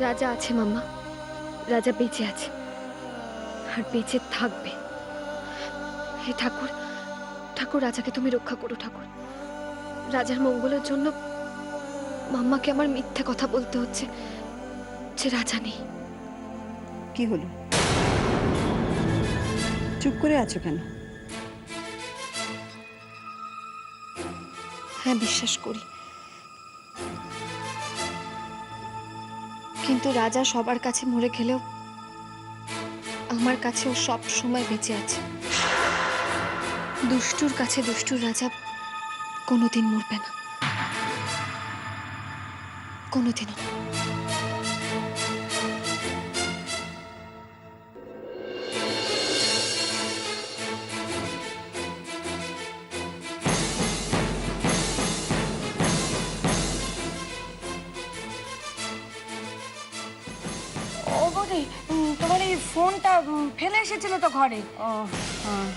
রাজা আছে মাম্মা, রাজা বেঁচে আছে আর বেঁচে থাকবে। হে ঠাকুর, ঠাকুর রাজাকে তুমি রক্ষা করো ঠাকুর। রাজার মঙ্গলের জন্য মাম্মাকে আমার মিথ্যে কথা বলতে হচ্ছে যে রাজা নেই। কি হলো, চুপ করে আছো কেন? হ্যাঁ বিশ্বাস করি, কিন্তু রাজা সবার কাছে মরে গেলেও আমার কাছেও সব সময় বেঁচে আছে। দুষ্টুর কাছে দুষ্টুর রাজা কোনোদিন মরবে না, কোনোদিনও। ও বৌদি, তোমার এই ফোনটা ফেলে এসেছিল তো ঘরে। ও হ্যাঁ,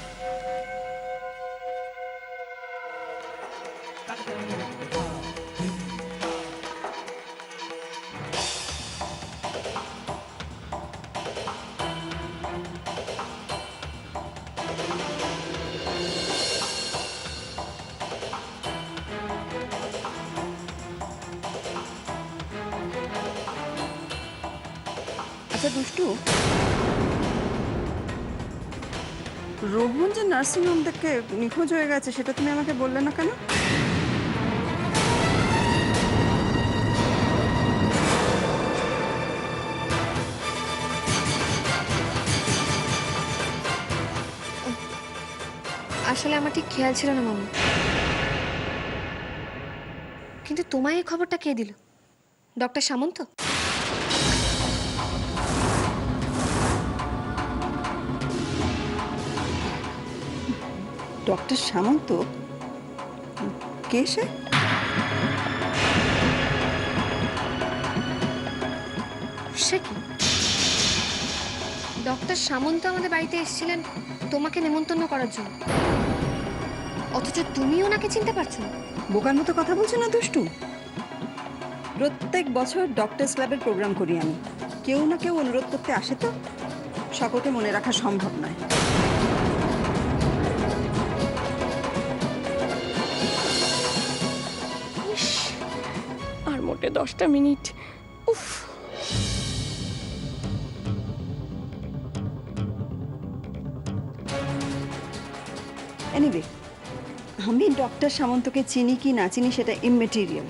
আচ্ছা দুষ্টু, রোহন যে নার্সিং হোম থেকে নিখোঁজ হয়ে গেছে সেটা তুমি আমাকে বললে না কেন? আসলে আমার ঠিক খেয়াল ছিল না মাম্মা, কিন্তু তোমায় এই খবরটা কে দিল? ডক্টর সামন্ত? ডক্টর সামন্ত? কে সে? সে কি? ডক্টর সামন্ত আমাদের বাড়িতে এসেছিলেন তোমাকে নেমন্তন্ন করার জন্য, অথচ তুমি ওনাকে চিনতে পারছো না? বোকার মতো কথা বলছো না দুষ্টু। প্রত্যেক বছর ডক্টরস ক্লাবের প্রোগ্রাম করি আমি, কেউ না কেউ অনুরোধ করতে আসে, তো সকলকে মনে রাখা সম্ভব নয়। আর মোটে 10টা মিনিট। উফ, এনিওয়ে, আমি ডক্টর সামন্তকে চিনি কি না চিনি সেটা ইমমেটেরিয়াল,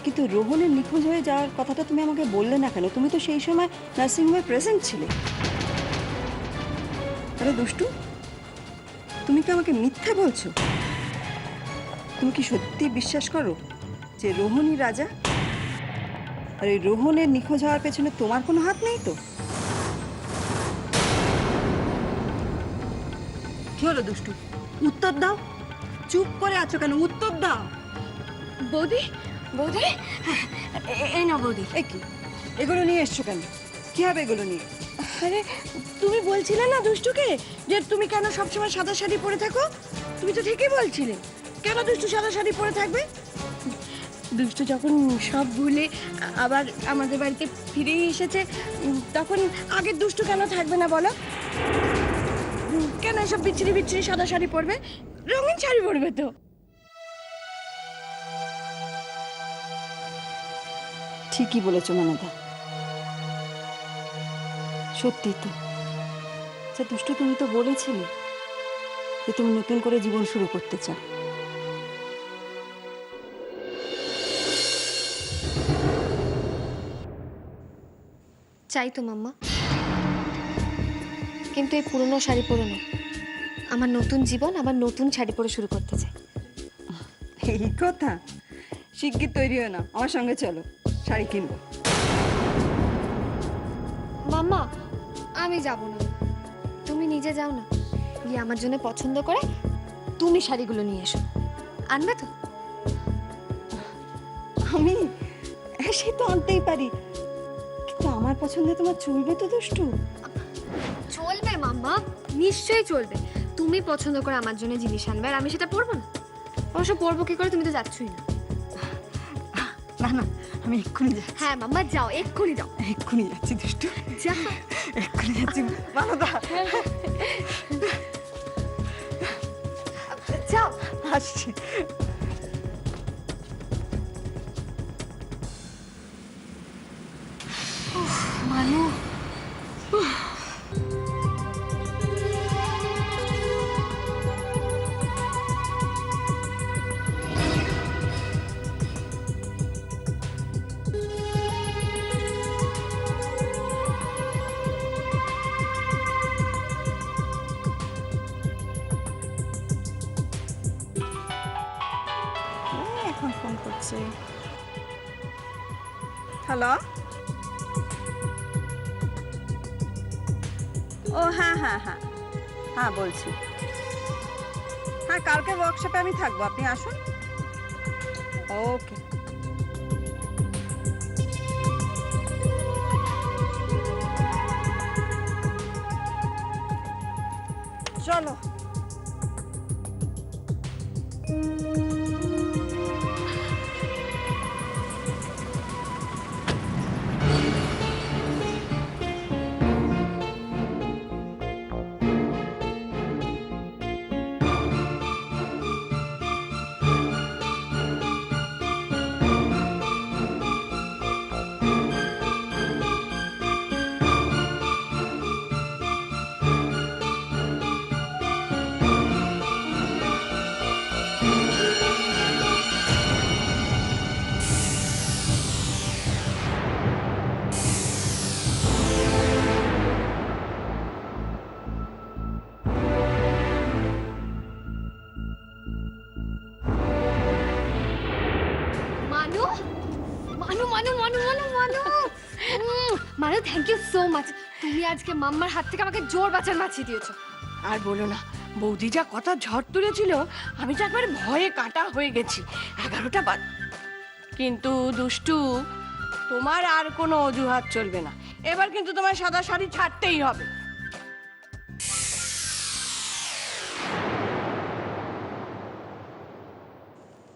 কিন্তু রোহনের নিখোঁজ হয়ে যাওয়ার কথাটা তুমি আমাকে বললে না কেন? তুমি তো সেই সময় নার্সিংহোমে প্রেজেন্ট ছিলে। আরে দুষ্টু, তুমি কি আমাকে মিথ্যে বলছো? তুমি কি সত্যি বিশ্বাস করো যে রোহনই রাজা? আর এই রোহনের নিখোঁজ হওয়ার পেছনে তোমার কোনো হাত নেই তো? কি হলো দুষ্টু, উত্তর দাও। চুপ করে আছো কেন? উত্তর দাও। বৌদি, বৌদি, এই না বৌদি। এ কি, এগুলো নিয়ে এসছো কেন? কি হবে এগুলো নিয়ে? আরে তুমি বলছিলে না দুষ্টুকে যে তুমি কেন সবসময় সাদা শাড়ি পরে থাকো? তুমি তো ঠিকই বলছিলে, কেন দুষ্টু সাদা শাড়ি পরে থাকবে? দুষ্টু যখন সব ভুলে আবার আমাদের বাড়িতে ফিরে এসেছে, তখন আগের দুষ্টু কেন থাকবে না বলো? কেন এসব বিচ্ছিরি বিচ্ছিরি সাদা শাড়ি পরবে? রঙিন শাড়ি পরবে তো। ঠিকই বলেছো মনদা, সত্যি তো। আচ্ছা দুষ্টু, তুমি তো বলেছিলে যে তুমি নতুন করে জীবন শুরু করতে চাও। চাই তো মাম্মা, কিন্তু এই পুরনো শাড়ি পরে নয়। আমার নতুন জীবন আবার নতুন শাড়ি পরে শুরু করতে চাই। এই কথা? শিগগির তৈরি হয় না, আমার সঙ্গে চলো, শাড়ি কিনবো। মাম্মা আমি যাব না, তুমি নিজে যাও না, গিয়ে আমার জন্য পছন্দ করে তুমি শাড়িগুলো নিয়ে এসো। আনবে তো? আমি সে তো আনতেই পারি, কিন্তু আমার পছন্দে তোমার চলবে তো দুষ্টু? চলবে মাম্মা, নিশ্চয়ই চলবে। তুমি পছন্দ করে আমার জন্য জিনিস আনবে আর আমি সেটা পরবো না? অবশ্য পরবো কি করে, তুমি তো যাচ্ছই না। না না, আমি এক্ষুনি যাচ্ছি, হ্যাঁ মাম্মা যাও, এক্ষুনি যাও, এক্ষুনি যাচ্ছি দুষ্টু, যাও। এক্ষুনি যাচ্ছি মানদা, যাও। আসছি। মানু, এখন ফোন করছে। হ্যালো, ও হ্যাঁ হ্যাঁ হ্যাঁ হ্যাঁ বলছি, হ্যাঁ কালকে ওয়ার্কশপে আমি থাকবো, আপনি আসুন। ওকে। চলো। মানু, মানু, মানু, মানু, মানু, মানু, মানু, থ্যাংক ইউ সো মাচ। তুমি আজকে মাম্মার হাত থেকে আমাকে জোর বাঁচার বাঁচিয়ে দিয়েছো। আর বলো না, বৌদি যা কথা ঝড় তুলেছিল, আমি তো একবারে ভয়ে কাটা হয়ে গেছি। 11টা বাজ, কিন্তু দুষ্টু, তোমার আর কোনো অজুহাত চলবে না। এবার কিন্তু তোমার সাদা শাড়ি ছাড়তেই হবে।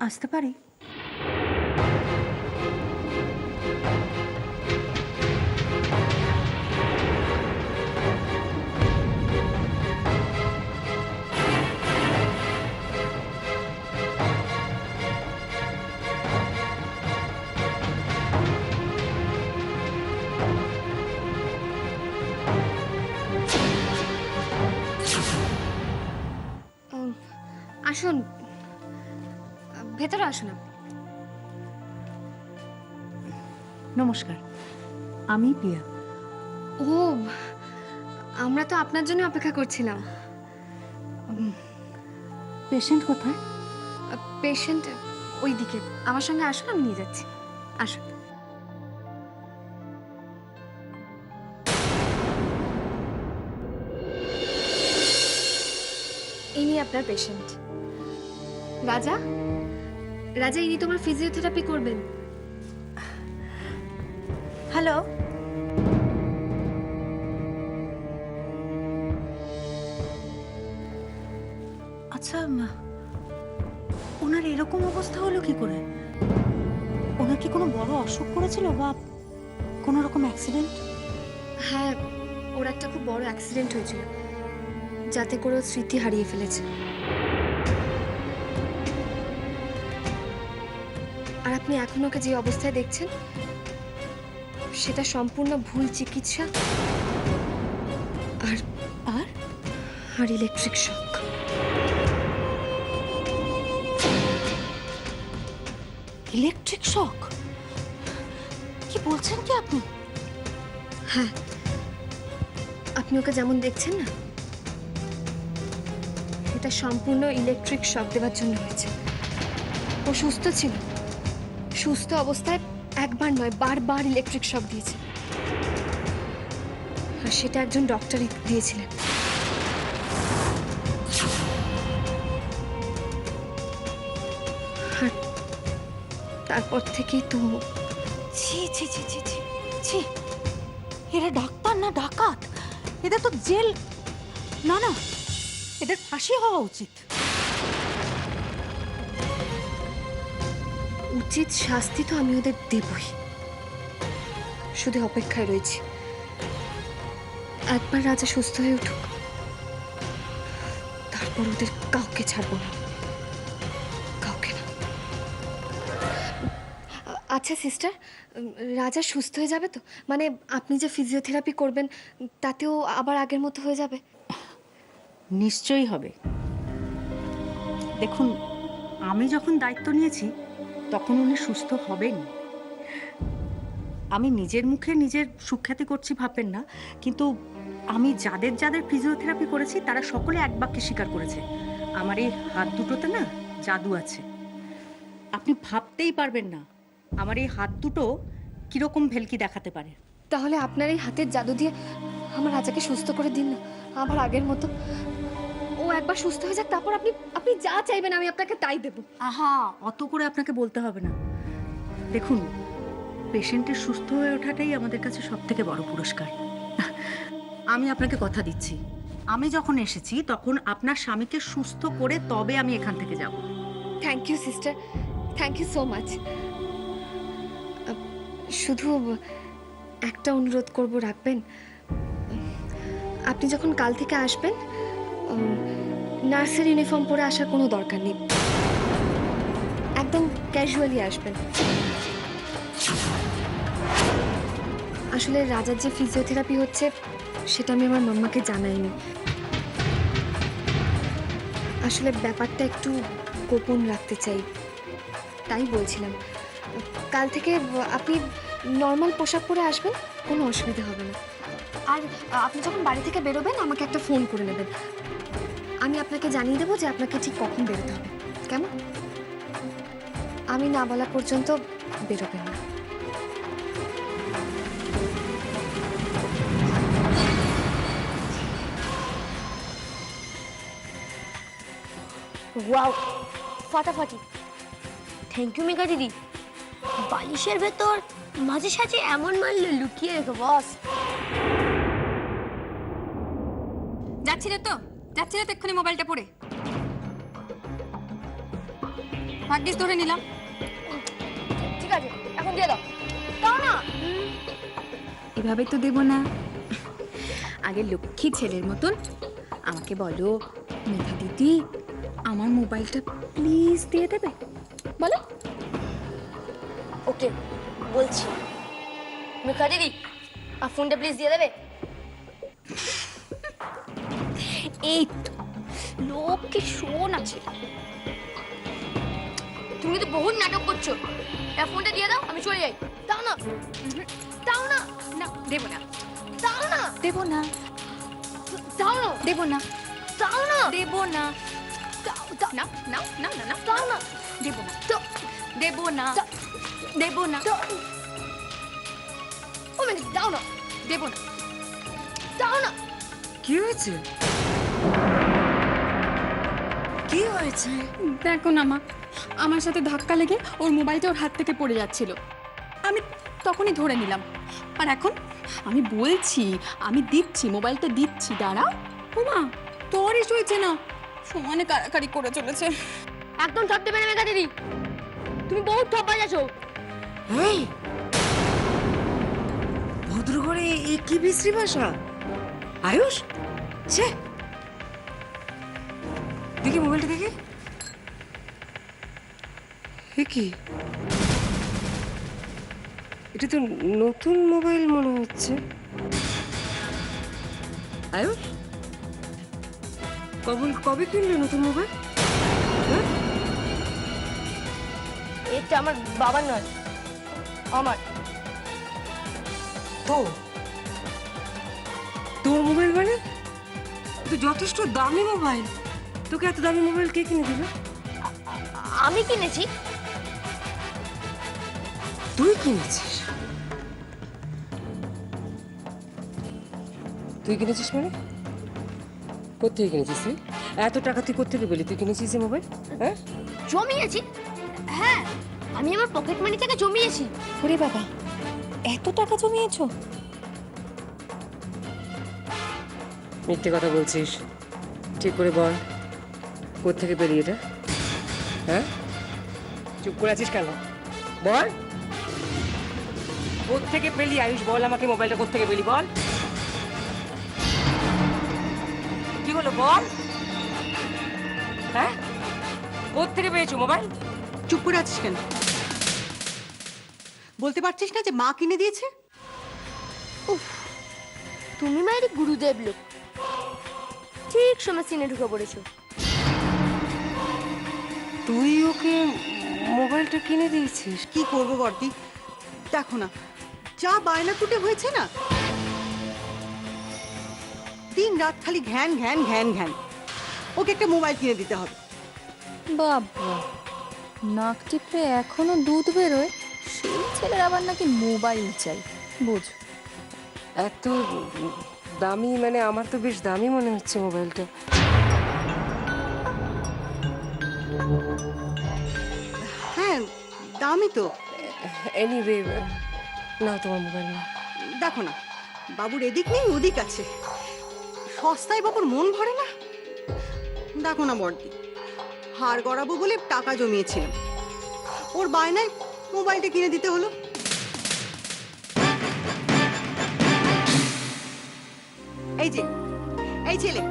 আসতে পারি? আসুন, ভেতরে আসুন আপনি। নমস্কার, আমি পিয়া। ও, আমরা তো আপনার জন্য অপেক্ষা করছিলাম। পেশেন্ট কোথায়? পেশেন্ট ওইদিকে, আমার সঙ্গে আসুন, আমি নিয়ে যাচ্ছি। আসুন। ইনি আপনার পেশেন্ট রাজা। রাজা, ইনি তোমার ফিজিওথেরাপি করবেন। হ্যালো, আচ্ছা, ওনার এরকম অবস্থা হলো কি করে? ওনার কি কোনো বড় অসুখ করেছিল বা কোনো রকম অ্যাক্সিডেন্ট? হ্যাঁ, ওর একটা খুব বড় অ্যাক্সিডেন্ট হয়েছিল, যাতে করে ওর স্মৃতি হারিয়ে ফেলেছে। আর আপনি এখন ওকে যে অবস্থায় দেখছেন, সেটা সম্পূর্ণ ভুল চিকিৎসা আর আর আর ইলেকট্রিক শক। Electric shock? কি বলছেন কি আপনি? হ্যাঁ, আপনি ওকে যেমন দেখছেন না, এটা সম্পূর্ণ ইলেকট্রিক শক দেওয়ার জন্য হয়েছে। ও সুস্থ ছিল, সুস্থ অবস্থায় একবার নয় বারবার ইলেকট্রিক শক দিয়েছে, আর সেটা একজন ডক্টরই দিয়েছিলেন। আর তারপর থেকেই তো ছি ছি ছি ছি ছি ছি, এরা ডাক্তার না ডাকাত? এদের তো জেল, না না, এদের ফাঁসি হওয়া উচিত। উচিত শাস্তি তো আমি ওদের দেবই। শুধু অপেক্ষায় রয়েছি। একবার রাজা সুস্থ হয়ে উঠুক, তারপর ওদের কাউকে ছাড়বো না, কাউকে না। আচ্ছা সিস্টার, রাজা সুস্থ হয়ে যাবে তো? মানে আপনি যে ফিজিওথেরাপি করবেন তাতেও আবার আগের মতো হয়ে যাবে? নিশ্চয়ই হবে। দেখুন, আমি যখন দায়িত্ব নিয়েছি তখন উনি সুস্থ হবেন। আমি নিজের মুখে নিজের সুখ্যাতি করছি ভাববেন না, কিন্তু আমি যাদের যাদের ফিজিওথেরাপি করেছি তারা সকলে এক বাক্যে স্বীকার করেছে আমার এই হাত দুটোতে না জাদু আছে। আপনি ভাবতেই পারবেন না আমার এই হাত দুটো কিরকম ভেলকি দেখাতে পারে। তাহলে আপনার এই হাতের জাদু দিয়ে আমার রাজাকে সুস্থ করে দিন না, আবার আগের মতো। ও একবার সুস্থ হয়ে যাক, তারপর আপনি আপনি যা চাইবেন আমি আপনাকে তাই দেব। আহা, অত করে আপনাকে বলতে হবে না। দেখুন, পেশেন্টের সুস্থ হয়ে ওঠাটাই আমাদের কাছে সব থেকে বড় পুরস্কার। আমি আপনাকে কথা দিচ্ছি, আমি যখন এসেছি তখন আপনার স্বামীকে সুস্থ করে তবে আমি এখান থেকে যাব। Thank you sister, thank you so much. শুধু একটা অনুরোধ করব, রাখবেন? আপনি যখন কাল থেকে আসবেন নার্সের ইউনিফর্ম পরে আসার কোনো দরকার নেই, একদম ক্যাজুয়ালি আসবেন। আসলে রাজার যে ফিজিওথেরাপি হচ্ছে সেটা আমি আমার মাম্মাকে জানাইনি। আসলে ব্যাপারটা একটু গোপন রাখতে চাই, তাই বলছিলাম। কাল থেকে আপনি নর্মাল পোশাক পরে আসবেন, কোনো অসুবিধা হবে না। আর আপনি যখন বাড়ি থেকে বেরোবেন আমাকে একটা ফোন করে নেবেন, আমি আপনাকে জানিয়ে দেবো যে আপনাকে ঠিক কখন বেরোতে হবে। কেমন? আমি না বলা পর্যন্ত বেরোবেন না। ওয়াও, ফাটাফাটি। থ্যাংক ইউ মেঘা দিদি। বালিশের ভেতর মাঝে সাঝে এমন মারলে লুকিয়ে রেখো বস। যাচ্ছিলে তো এক্ষুনি মোবাইলটা পড়ে ভাগ্যিস ধরে নিলাম। ঠিক আছে, এখন দিয়ে দাও। দাও না। এভাবে তো দেব না, আগে লক্ষ্মী ছেলের মতন আমাকে বলো, মেঘা দিদি আমার মোবাইলটা প্লিজ দিয়ে দেবে, বলো। ওকে, বলছি। মেঘা দিদি, আর ফোনটা প্লিজ দিয়ে দেবে। এই তো লোককে শোন আছে। তুমি তো বহুত নাটক করছো। এটা ফোনটা দিয়ে দাও, আমি চলে যাই। দাও না, দাও না। না দেব না, দাও না, দেব না, দাও না, দেব না, দাও না, দেব না, দাও, দাও, না না না না না, দাও না, দেব না, দাও, দেব না, দাও, দেব না, দাও। ও মেঘা, দাও না, দেব না। দাও না। কি হয়েছে? কি হয়েছে? দেখো না মা, আমার সাথে ধাক্কা লেগে ওর মোবাইলটা ওর হাত থেকে পড়ে যাচ্ছিল, আমি তখনই ধরে নিলাম। আর এখন আমি বলছি আমি দিচ্ছি, মোবাইলটা দিচ্ছি, দাঁড়াও। ও মা, তোরই সইছে না, সমানে কারাকারি করে চলেছে। একদম ঠকতে পারে মেঘা দিদি, তুমি বহুত ঠক বাজাছো। এই ভদ্রঘরে এ কি বিশ্রী ভাষা! আয়ুষ, ছে, দেখি মোবাইলটা দেখি। এ কি? এটা তো নতুন মোবাইল মনে হচ্ছে। আয়ুষ, কবে কিনলে নতুন মোবাইল? হ্যাঁ? এটা আমার বাবার নয়, আমার। তোর মোবাইল মানে? তো যথেষ্ট দামি মোবাইল, তোকে এত দামি মোবাইল কে কিনে দিল? আমি কিনেছি। তুই কিনেছিস? তুই কিনেছিস মানে? কোথেকে কিনেছিস তুই? এত টাকা তুই কোথেকে পেলি? তুই কিনেছিস এই মোবাইল? হ্যাঁ, জমিয়েছি। হ্যাঁ, আমি আমার পকেট মানি থেকে জমিয়েছি। ওরে বাবা, এত টাকা জমিয়েছো? মিথ্যে কথা বলছিস, ঠিক করে বল, কোথেকে পেলি এটা? হ্যাঁ, চুপ করে আছিস কেন? বল, কোত্থেকে পেলি আয়ুষ, বল আমাকে মোবাইলটা কোত্থেকে পেলি বল। কি হলো বল? হ্যাঁ, কোত্থেকে পেয়েছো মোবাইল? চুপ করে আছিস কেন? বলতে পারছিস না যে মা কিনে দিয়েছে? তুমি মায়ের গুরুদেব লোক, ঠিক সময় সিনে ঢুকে পড়েছো। তুই ওকে মোবাইলটা কিনে দিয়েছিস? কি করবো বর্দি, দেখো না যা বায়না কুটে হয়েছে না, দিন রাত খালি ঘ্যান ঘ্যান ঘ্যান ঘ্যান। ওকে একটা মোবাইল কিনে দিতে হবে। বাবা, নাক টিপে এখনো দুধ বেরোয়, সেই ছেলের আবার নাকি মোবাইল চাই, বোঝ। এত দামি? মানে আমার তো বেশ দামি মনে হচ্ছে মোবাইলটা। হ্যাঁ দামই তো। এনিওয়ে, নাও তোমার মোবাইল নাও। দেখো না বাবুর এদিক নেই ওদিক আছে, সস্তায় বাবুর মন ভরে না। দেখো না বর্দি, হাড় গড়াবো বলে টাকা জমিয়েছিলাম, ওর বায়নায় মোবাইলটা কিনে দিতে হলো। এই যে এই ছেলে,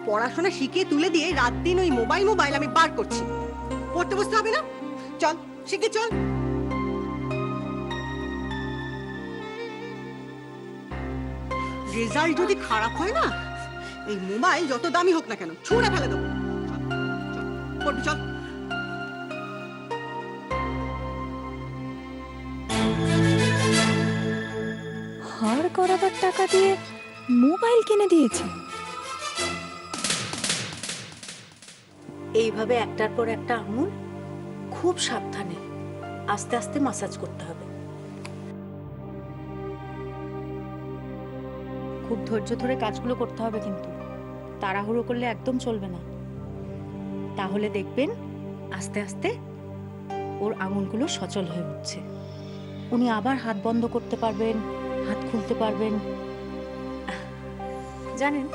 পড়াশোনা শিখিয়ে তুলে দিয়ে রাত দিন ওই মোবাইল আমি বার করছি। পড়তে বসতে হবে না, চল শিখে চল। রেজাল্ট যদি খারাপ হয় না, এই মোবাইল যত দামি হোক না কেন ছুঁড়ে ফেলে দেবো। পড়বি চল। হাড় করাবার টাকা দিয়ে মোবাইল কিনে দিয়েছে। এইভাবে একটার পর একটা আঙুল খুব সাবধানে আস্তে আস্তে মাসাজ করতে হবে। খুব ধৈর্য ধরে কাজগুলো করতে হবে, কিন্তু তাড়াহুড়ো করলে একদম চলবে না। তাহলে দেখবেন আস্তে আস্তে ওর আঙুলগুলো সচল হয়ে উঠছে। উনি আবার হাত বন্ধ করতে পারবেন, হাত খুলতে পারবেন। জানেন,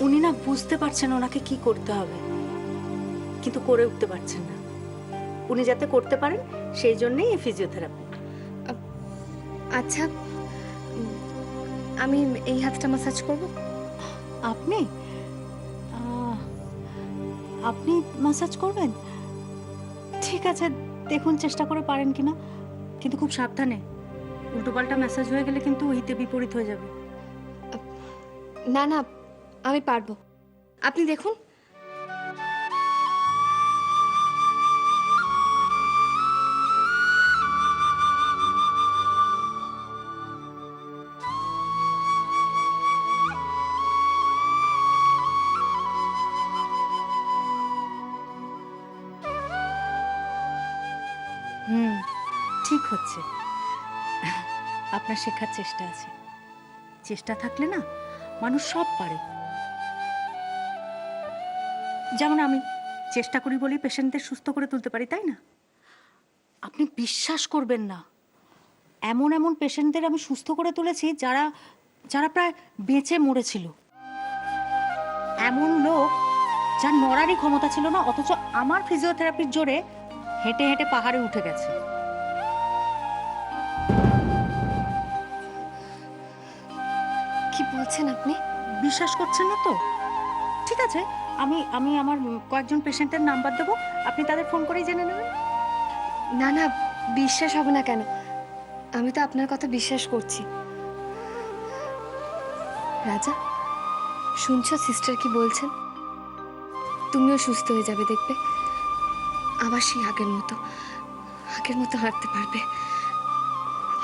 উনি না বুঝতে পারছেন ওনাকে কি করতে হবে, কিন্তু করে উঠতে পারছেন না। উনি যাতে করতে পারেন সেই জন্যই এই ফিজিওথেরাপি। আচ্ছা, আমি এই হাতটা ম্যাসাজ করব। আপনি আপনি ম্যাসাজ করবেন? ঠিক আছে, দেখুন চেষ্টা করে পারেন কিনা, কিন্তু খুব সাবধানে। উল্টোপাল্টা ম্যাসাজ হয়ে গেলে কিন্তু হিতে বিপরীত হয়ে যাবে। না না, আমি পারবো, আপনি দেখুন। ঠিক হচ্ছে। আপনার শেখার চেষ্টা আছে, চেষ্টা থাকলে না মানুষ সব পারে। যেমন আমি চেষ্টা করি বলেই পেশেন্টদের সুস্থ করে তুলতে পারি, তাই না? আপনি বিশ্বাস করবেন না, এমন এমন পেশেন্টদের আমি সুস্থ করে তুলেছি যারা যারা প্রায় বেঁচে মরেছিল। এমন লোক যার নড়ারই ক্ষমতা ছিল না, অথচ আমার ফিজিওথেরাপির জোরে হেঁটে হেঁটে পাহাড়ে উঠে গেছে। কি বলছেন আপনি? বিশ্বাস করছেন না তো? ঠিক আছে, আমি আমি আমার কয়েকজন পেশেন্টের নাম্বার দেবো, আপনি তাদের ফোন করেই জেনে নেবেন। না না, বিশ্বাস হবে না কেন? আমি তো আপনার কথা বিশ্বাস করছি। রাজা, শুনছো সিস্টার কি বলছেন? তুমিও সুস্থ হয়ে যাবে, দেখবে আবার সেই আগের মতো হাঁটতে পারবে।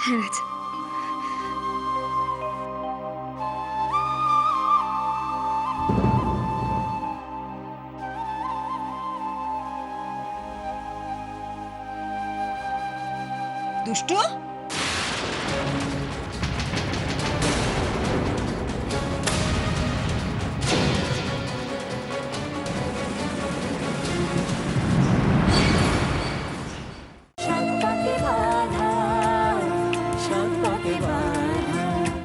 হ্যাঁ রাজা। দুষ্টু